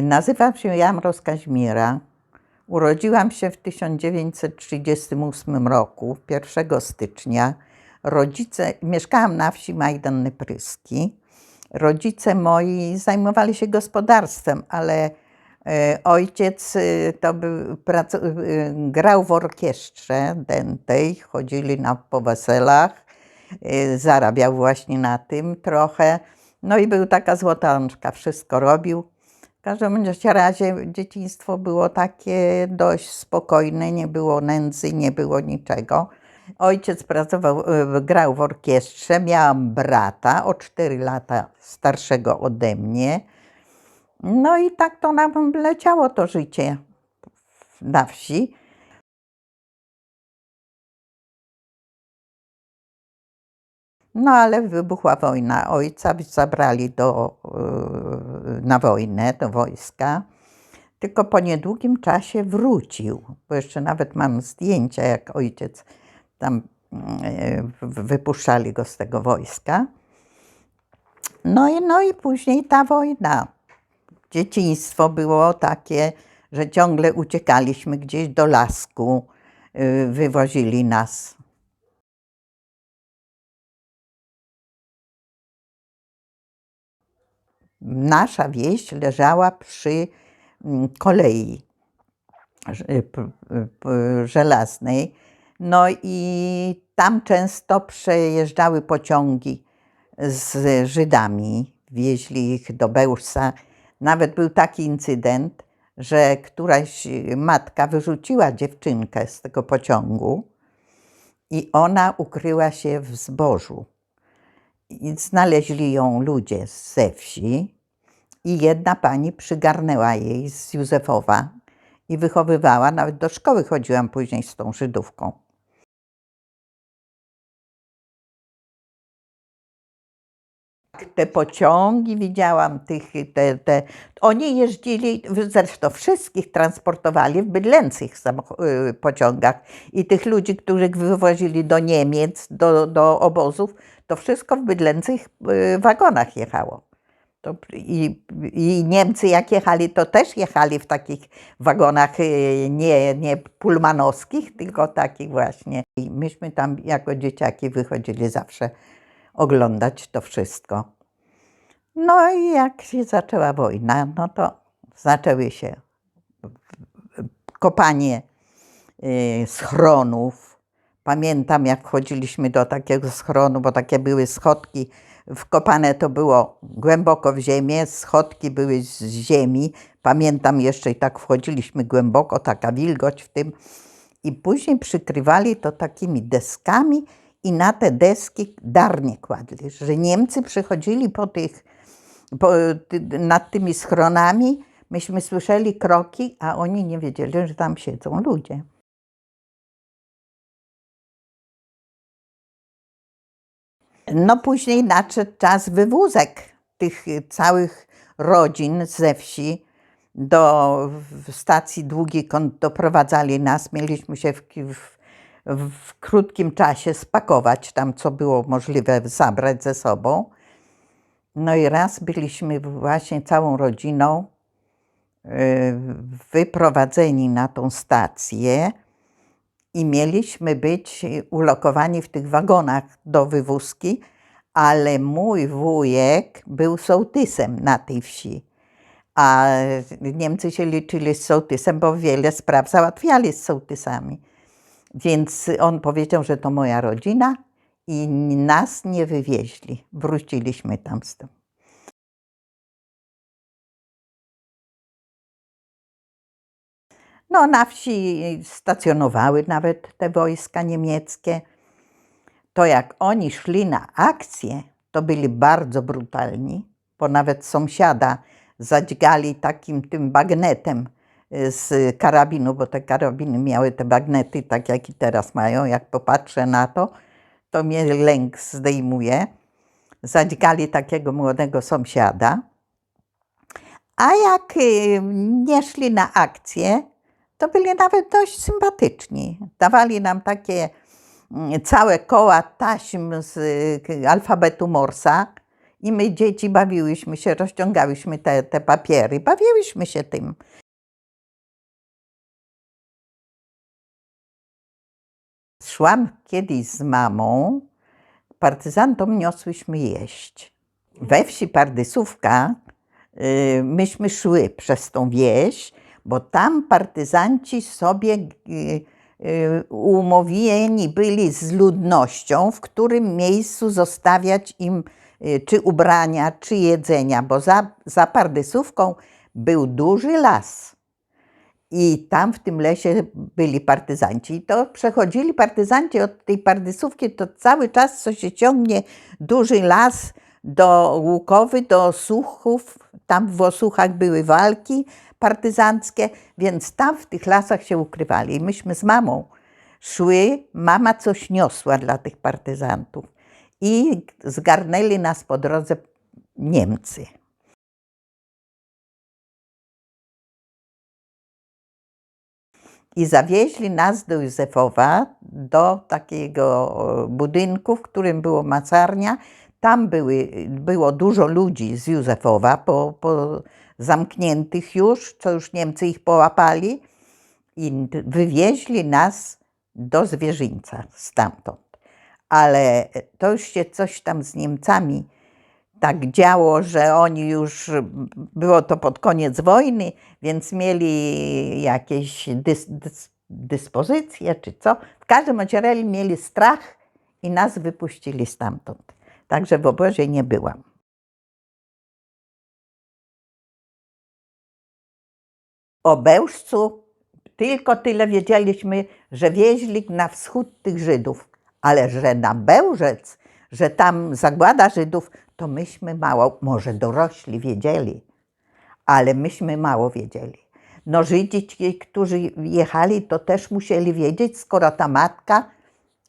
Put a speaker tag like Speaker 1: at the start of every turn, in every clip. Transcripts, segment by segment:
Speaker 1: Nazywam się Jamroz Kaźmira. Urodziłam się w 1938 roku, 1 stycznia. Mieszkałam na wsi Majdan Pryski. Rodzice moi zajmowali się gospodarstwem, ale ojciec grał w orkiestrze dętej, chodzili po weselach, zarabiał właśnie na tym trochę. No i był taka złota rączka, wszystko robił. W każdym razie dzieciństwo było takie dość spokojne, nie było nędzy, nie było niczego. Ojciec grał w orkiestrze, miałam brata o 4 lata starszego ode mnie. No i tak to nam leciało to życie na wsi. No ale wybuchła wojna. Ojca zabrali na wojnę, do wojska. Tylko po niedługim czasie wrócił, bo jeszcze nawet mam zdjęcia, jak ojciec tam wypuszczali go z tego wojska. No i później ta wojna. Dzieciństwo było takie, że ciągle uciekaliśmy gdzieś do lasku, wywozili nas. Nasza wieś leżała przy kolei żelaznej. No i tam często przejeżdżały pociągi z Żydami, wieźli ich do Bełżca. Nawet był taki incydent, że któraś matka wyrzuciła dziewczynkę z tego pociągu i ona ukryła się w zbożu. I znaleźli ją ludzie ze wsi i jedna pani przygarnęła jej z Józefowa i wychowywała. Nawet do szkoły chodziłam później z tą Żydówką. Te pociągi widziałam, oni jeździli, zresztą wszystkich transportowali w bydlęcych pociągach i tych ludzi, których wywozili do Niemiec, do obozów, to wszystko w bydlęcych wagonach jechało. I Niemcy jak jechali, to też jechali w takich wagonach nie pullmanowskich, tylko takich właśnie. I myśmy tam jako dzieciaki wychodzili zawsze oglądać to wszystko. No i jak się zaczęła wojna, no to zaczęły się kopanie schronów. Pamiętam, jak wchodziliśmy do takiego schronu, bo takie były schodki, wkopane to było głęboko w ziemię, schodki były z ziemi. Pamiętam jeszcze, i tak wchodziliśmy głęboko, taka wilgoć w tym. I później przykrywali to takimi deskami i na te deski darnie kładli, że Niemcy przychodzili nad tymi schronami, myśmy słyszeli kroki, a oni nie wiedzieli, że tam siedzą ludzie. No później nadszedł czas wywózek tych całych rodzin ze wsi do stacji Długi Kąt, doprowadzali nas. Mieliśmy się w krótkim czasie spakować tam, co było możliwe zabrać ze sobą. No i raz byliśmy właśnie całą rodziną wyprowadzeni na tą stację i mieliśmy być ulokowani w tych wagonach do wywózki, ale mój wujek był sołtysem na tej wsi. A Niemcy się liczyli z sołtysem, bo wiele spraw załatwiali z sołtysami. Więc on powiedział, że to moja rodzina i nas nie wywieźli. Wróciliśmy tam z tym. No na wsi stacjonowały nawet te wojska niemieckie. To jak oni szli na akcję, to byli bardzo brutalni, bo nawet sąsiada zadźgali tym bagnetem z karabinu, bo te karabiny miały te bagnety, tak jak i teraz mają. Jak popatrzę na to, to mnie lęk zdejmuje. Zadźgali takiego młodego sąsiada. A jak nie szli na akcję, to byli nawet dość sympatyczni. Dawali nam takie całe koła taśm z alfabetu Morsa I my dzieci bawiłyśmy się, rozciągałyśmy te papiery, bawiłyśmy się tym. Szłam kiedyś z mamą, partyzantom niosłyśmy jeść. We wsi Pardysówka myśmy szły przez tą wieś, bo tam partyzanci sobie umówieni byli z ludnością, w którym miejscu zostawiać im czy ubrania, czy jedzenia, bo za Pardysówką był duży las. I tam w tym lesie byli partyzanci. I to przechodzili partyzanci od tej Pardysówki, to cały czas, co się ciągnie, duży las do Łukowy, do Osuchów. Tam w Osuchach były walki partyzanckie, więc tam w tych lasach się ukrywali. I myśmy z mamą szły, mama coś niosła dla tych partyzantów. I zgarnęli nas po drodze Niemcy. I zawieźli nas do Józefowa, do takiego budynku, w którym było macarnia. Tam było dużo ludzi z Józefowa, po zamkniętych już, co już Niemcy ich połapali. I wywieźli nas do Zwierzyńca stamtąd. Ale to już się coś tam z Niemcami tak działo, że oni już, było to pod koniec wojny, więc mieli jakieś dyspozycje czy co. W każdym razie mieli strach i nas wypuścili stamtąd. Także w obozie nie byłam. O Bełżcu tylko tyle wiedzieliśmy, że wieźli na wschód tych Żydów, ale że na Bełżec, że tam zagłada Żydów, to myśmy mało, może dorośli wiedzieli, ale myśmy mało wiedzieli. No Żydzi, ci, którzy jechali, to też musieli wiedzieć, skoro ta matka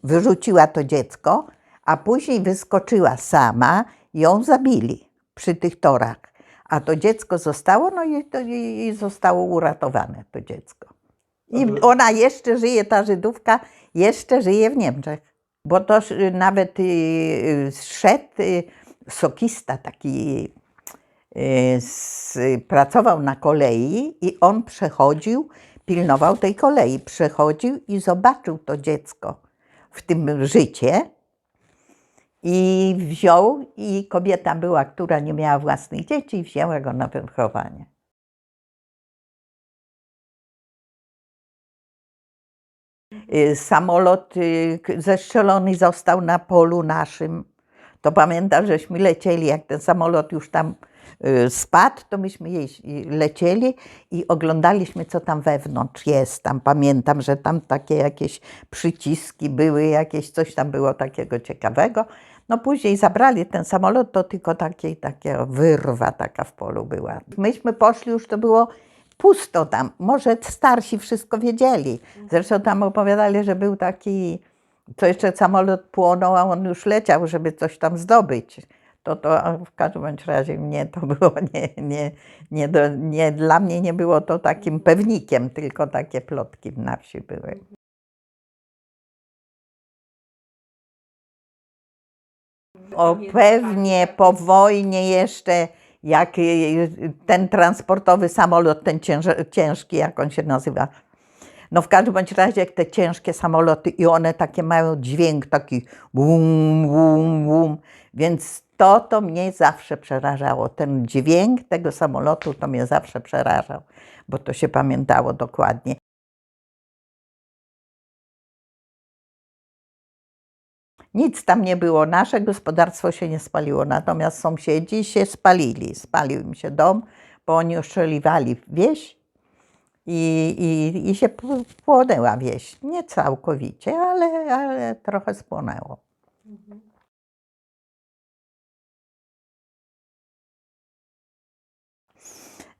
Speaker 1: wyrzuciła to dziecko, a później wyskoczyła sama, ją zabili przy tych torach. A to dziecko zostało, no i zostało uratowane, to dziecko. I ona jeszcze żyje, ta Żydówka, jeszcze żyje w Niemczech. Bo to nawet szedł sokista taki, pracował na kolei i on przechodził, pilnował tej kolei, przechodził i zobaczył to dziecko w tym życie i wziął, i kobieta była, która nie miała własnych dzieci, i wzięła go na wychowanie. Samolot zestrzelony został na polu naszym. To pamiętam, żeśmy lecieli, jak ten samolot już tam spadł, to myśmy lecieli i oglądaliśmy, co tam wewnątrz jest. Tam pamiętam, że tam takie jakieś przyciski były, jakieś coś tam było takiego ciekawego. No później zabrali ten samolot, to tylko taka wyrwa taka w polu była. Myśmy poszli, już to było pusto tam. Może starsi wszystko wiedzieli. Zresztą tam opowiadali, że był taki, co jeszcze samolot płonął, a on już leciał, żeby coś tam zdobyć. To w każdym razie mnie to było nie dla mnie nie było to takim pewnikiem, tylko takie plotki na wsi były. O, pewnie po wojnie jeszcze, jak ten transportowy samolot, ten ciężki, jak on się nazywa. No w każdym bądź razie, jak te ciężkie samoloty i one takie mają dźwięk taki bum, bum, bum, więc to mnie zawsze przerażało. Ten dźwięk tego samolotu to mnie zawsze przerażał, bo to się pamiętało dokładnie. Nic tam nie było, nasze gospodarstwo się nie spaliło, natomiast sąsiedzi się spalili. Spalił im się dom, bo oni ostrzeliwali wieś i się płonęła wieś. Nie całkowicie, ale trochę spłonęło.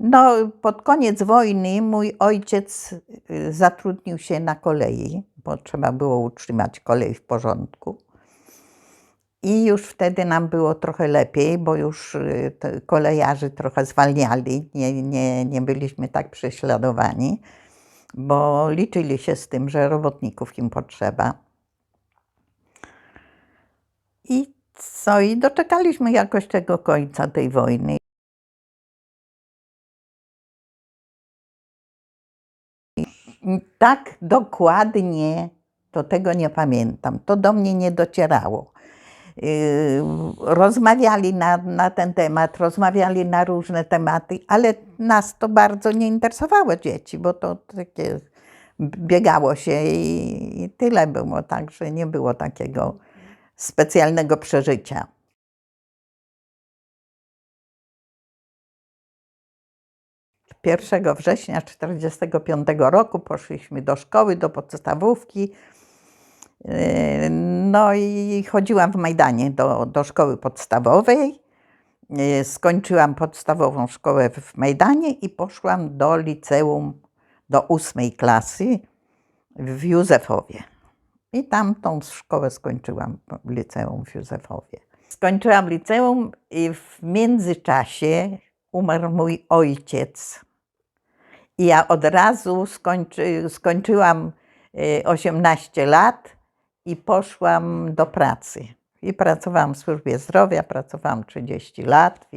Speaker 1: No, pod koniec wojny mój ojciec zatrudnił się na kolei, bo trzeba było utrzymać kolej w porządku. I już wtedy nam było trochę lepiej, bo już kolejarzy trochę zwalniali, nie byliśmy tak prześladowani, bo liczyli się z tym, że robotników im potrzeba. I co? No i doczekaliśmy jakoś tego końca tej wojny. Tak dokładnie to tego nie pamiętam. To do mnie nie docierało. Rozmawiali na ten temat, rozmawiali na różne tematy, ale nas to bardzo nie interesowało, dzieci, bo to takie biegało się i tyle było, także nie było takiego specjalnego przeżycia. 1 września 1945 roku poszliśmy do szkoły, do podstawówki. No i chodziłam w Majdanie do szkoły podstawowej. Skończyłam podstawową szkołę w Majdanie i poszłam do liceum, do 8 klasy w Józefowie. I tam tą szkołę skończyłam, liceum w Józefowie. Skończyłam liceum i w międzyczasie umarł mój ojciec. I ja od razu skończyłam 18 lat i poszłam do pracy. I pracowałam w służbie zdrowia, pracowałam 30 lat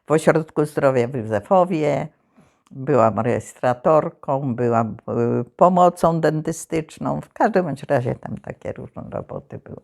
Speaker 1: w ośrodku zdrowia w Józefowie. Byłam rejestratorką, byłam pomocą dentystyczną. W każdym bądź razie tam takie różne roboty były.